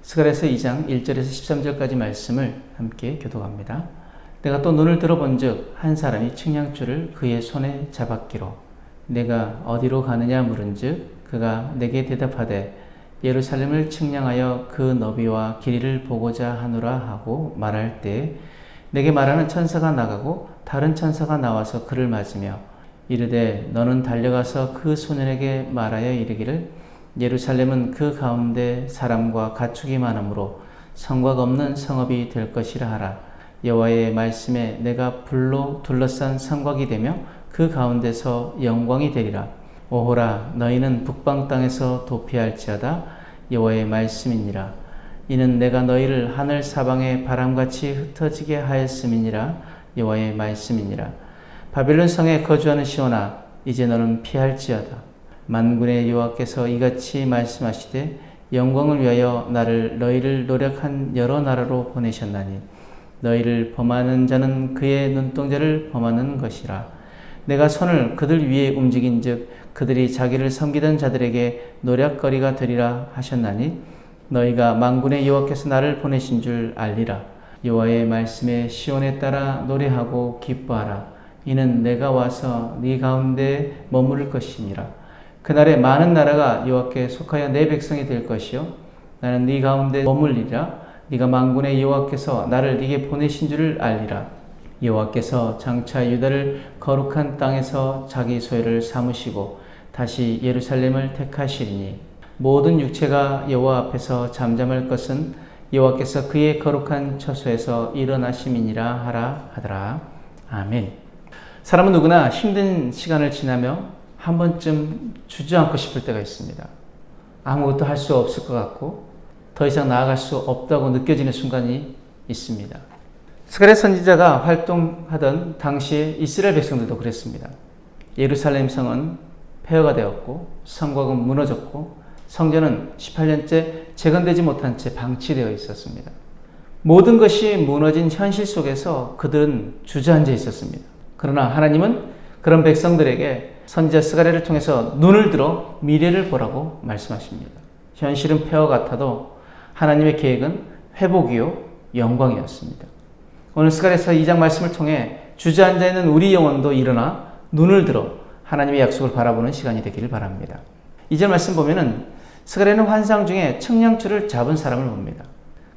스가랴서 2장 1절에서 13절까지 말씀을 함께 교독합니다. 내가 또 눈을 들어본즉 한 사람이 측량줄을 그의 손에 잡았기로 내가 어디로 가느냐 물은즉 그가 내게 대답하되 예루살렘을 측량하여 그 너비와 길이를 보고자 하노라 하고 말할 때 내게 말하는 천사가 나가고 다른 천사가 나와서 그를 맞으며 이르되 너는 달려가서 그 소년에게 말하여 이르기를 예루살렘은 그 가운데 사람과 가축이 많으므로 성곽 없는 성읍이 될 것이라 하라. 여호와의 말씀에 내가 불로 둘러싼 성곽이 되며 그 가운데서 영광이 되리라. 오호라 너희는 북방 땅에서 도피할지어다. 여호와의 말씀이니라. 이는 내가 너희를 하늘 사방에 바람같이 흩어지게 하였음이니라. 여호와의 말씀이니라. 바벨론 성에 거주하는 시온아 이제 너는 피할지어다. 만군의 여호와께서 이같이 말씀하시되 영광을 위하여 너희를 노력한 여러 나라로 보내셨나니 너희를 범하는 자는 그의 눈동자를 범하는 것이라. 내가 손을 그들 위에 움직인즉 그들이 자기를 섬기던 자들에게 노략거리가 되리라 하셨나니 너희가 만군의 여호와께서 나를 보내신 줄 알리라. 여호와의 말씀에 시온에 따라 노래하고 기뻐하라. 이는 내가 와서 네 가운데 머무를 것이니라. 그날에 많은 나라가 여호와께 속하여 내 백성이 될 것이요 나는 네 가운데 머물리라. 네가 만군의 여호와께서 나를 네게 보내신 줄을 알리라. 여호와께서 장차 유다를 거룩한 땅에서 자기 소유를 삼으시고 다시 예루살렘을 택하시리니 모든 육체가 여호와 앞에서 잠잠할 것은 여호와께서 그의 거룩한 처소에서 일어나심이니라 하라 하더라. 아멘. 사람은 누구나 힘든 시간을 지나며 한 번쯤 주저앉고 싶을 때가 있습니다. 아무것도 할 수 없을 것 같고 더 이상 나아갈 수 없다고 느껴지는 순간이 있습니다. 스가랴 선지자가 활동하던 당시에 이스라엘 백성들도 그랬습니다. 예루살렘 성은 폐허가 되었고 성곽은 무너졌고 성전은 18년째 재건되지 못한 채 방치되어 있었습니다. 모든 것이 무너진 현실 속에서 그들은 주저앉아 있었습니다. 그러나 하나님은 그런 백성들에게 선지자 스가랴를 통해서 눈을 들어 미래를 보라고 말씀하십니다. 현실은 폐허 같아도 하나님의 계획은 회복이요 영광이었습니다. 오늘 스가랴서 2장 말씀을 통해 주저앉아 있는 우리 영혼도 일어나 눈을 들어 하나님의 약속을 바라보는 시간이 되기를 바랍니다. 2절 말씀 보면은 스가랴는 환상 중에 측량줄을 잡은 사람을 봅니다.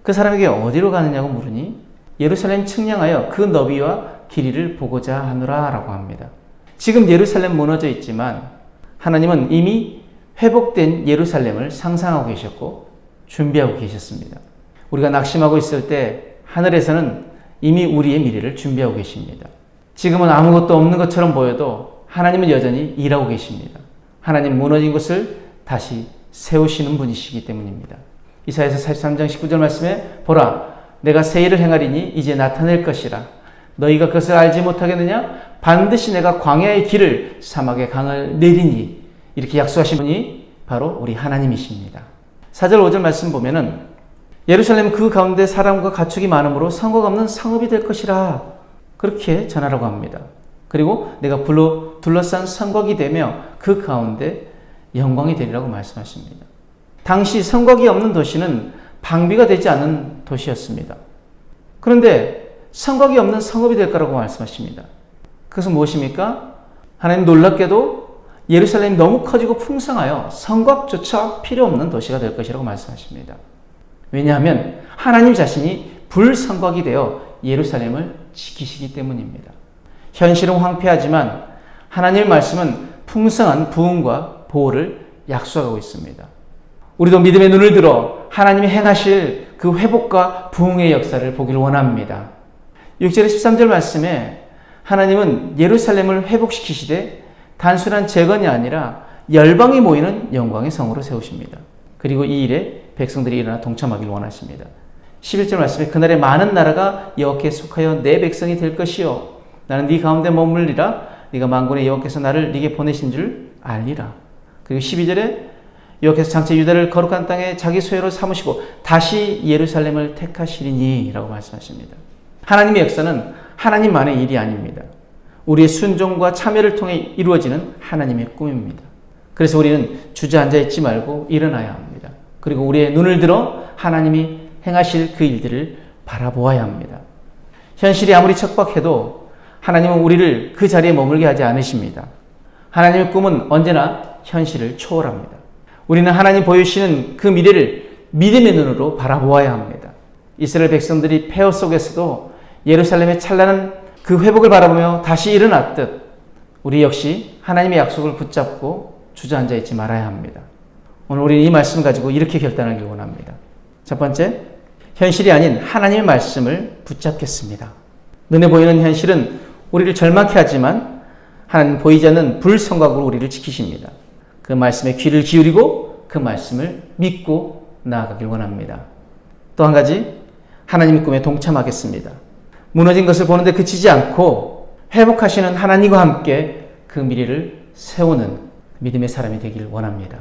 그 사람에게 어디로 가느냐고 물으니 예루살렘 측량하여 그 너비와 길이를 보고자 하노라 라고 합니다. 지금 예루살렘 무너져 있지만 하나님은 이미 회복된 예루살렘을 상상하고 계셨고 준비하고 계셨습니다. 우리가 낙심하고 있을 때 하늘에서는 이미 우리의 미래를 준비하고 계십니다. 지금은 아무것도 없는 것처럼 보여도 하나님은 여전히 일하고 계십니다. 하나님 무너진 것을 다시 세우시는 분이시기 때문입니다. 이사야서 43장 19절 말씀에 보라 내가 새 일을 행하리니 이제 나타낼 것이라 너희가 그것을 알지 못하겠느냐 반드시 내가 광야의 길을 사막의 강을 내리니 이렇게 약속하신 분이 바로 우리 하나님이십니다. 4절 5절 말씀 보면은 예루살렘 그 가운데 사람과 가축이 많으므로 성곽 없는 성읍이 될 것이라 그렇게 전하라고 합니다. 그리고 내가 불로 둘러싼 성곽이 되며 그 가운데 영광이 되리라고 말씀하십니다. 당시 성곽이 없는 도시는 방비가 되지 않은 도시였습니다. 그런데 성곽이 없는 성읍이 될 거라고 말씀하십니다. 그것은 무엇입니까? 하나님 놀랍게도 예루살렘이 너무 커지고 풍성하여 성곽조차 필요 없는 도시가 될 것이라고 말씀하십니다. 왜냐하면 하나님 자신이 불성곽이 되어 예루살렘을 지키시기 때문입니다. 현실은 황폐하지만 하나님의 말씀은 풍성한 부흥과 보호를 약속하고 있습니다. 우리도 믿음의 눈을 들어 하나님이 행하실 그 회복과 부흥의 역사를 보기를 원합니다. 6절 13절 말씀에 하나님은 예루살렘을 회복시키시되 단순한 재건이 아니라 열방이 모이는 영광의 성으로 세우십니다. 그리고 이 일에 백성들이 일어나 동참하기를 원하십니다. 11절 말씀에 그날에 많은 나라가 여호와께 속하여 내 백성이 될 것이요 나는 네 가운데 머물리라. 네가 만군의 여호와께서 나를 네게 보내신 줄 알리라. 그리고 12절에 여호와께서 장차 유다를 거룩한 땅에 자기 소유로 삼으시고 다시 예루살렘을 택하시리니 라고 말씀하십니다. 하나님의 역사는 하나님만의 일이 아닙니다. 우리의 순종과 참여를 통해 이루어지는 하나님의 꿈입니다. 그래서 우리는 주저앉아 있지 말고 일어나야 합니다. 그리고 우리의 눈을 들어 하나님이 행하실 그 일들을 바라보아야 합니다. 현실이 아무리 척박해도 하나님은 우리를 그 자리에 머물게 하지 않으십니다. 하나님의 꿈은 언제나 현실을 초월합니다. 우리는 하나님 보여주시는 그 미래를 믿음의 눈으로 바라보아야 합니다. 이스라엘 백성들이 폐허 속에서도 예루살렘의 찬란한 그 회복을 바라보며 다시 일어났듯 우리 역시 하나님의 약속을 붙잡고 주저앉아 있지 말아야 합니다. 오늘 우리는 이 말씀을 가지고 이렇게 결단하길 원합니다. 첫 번째, 현실이 아닌 하나님의 말씀을 붙잡겠습니다. 눈에 보이는 현실은 우리를 절망케 하지만 하나님 보이지 않는 불성각으로 우리를 지키십니다. 그 말씀에 귀를 기울이고 그 말씀을 믿고 나아가길 원합니다. 또 한 가지, 하나님의 꿈에 동참하겠습니다. 무너진 것을 보는데 그치지 않고 회복하시는 하나님과 함께 그 미래를 세우는 믿음의 사람이 되길 원합니다.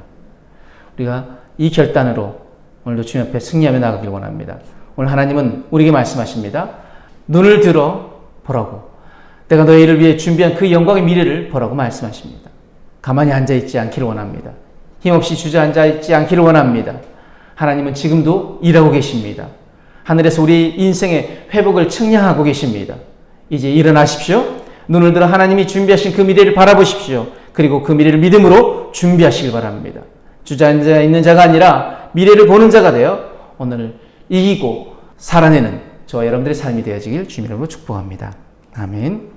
우리가 이 결단으로 오늘도 주님 앞에 승리하며 나가길 원합니다. 오늘 하나님은 우리에게 말씀하십니다. 눈을 들어 보라고. 내가 너의 일을 위해 준비한 그 영광의 미래를 보라고 말씀하십니다. 가만히 앉아있지 않기를 원합니다. 힘없이 주저앉아있지 않기를 원합니다. 하나님은 지금도 일하고 계십니다. 하늘에서 우리 인생의 회복을 측량하고 계십니다. 이제 일어나십시오. 눈을 들어 하나님이 준비하신 그 미래를 바라보십시오. 그리고 그 미래를 믿음으로 준비하시길 바랍니다. 주저앉아 있는 자가 아니라 미래를 보는 자가 되어 오늘을 이기고 살아내는 저와 여러분들의 삶이 되어지길 주님 이름으로 축복합니다. 아멘.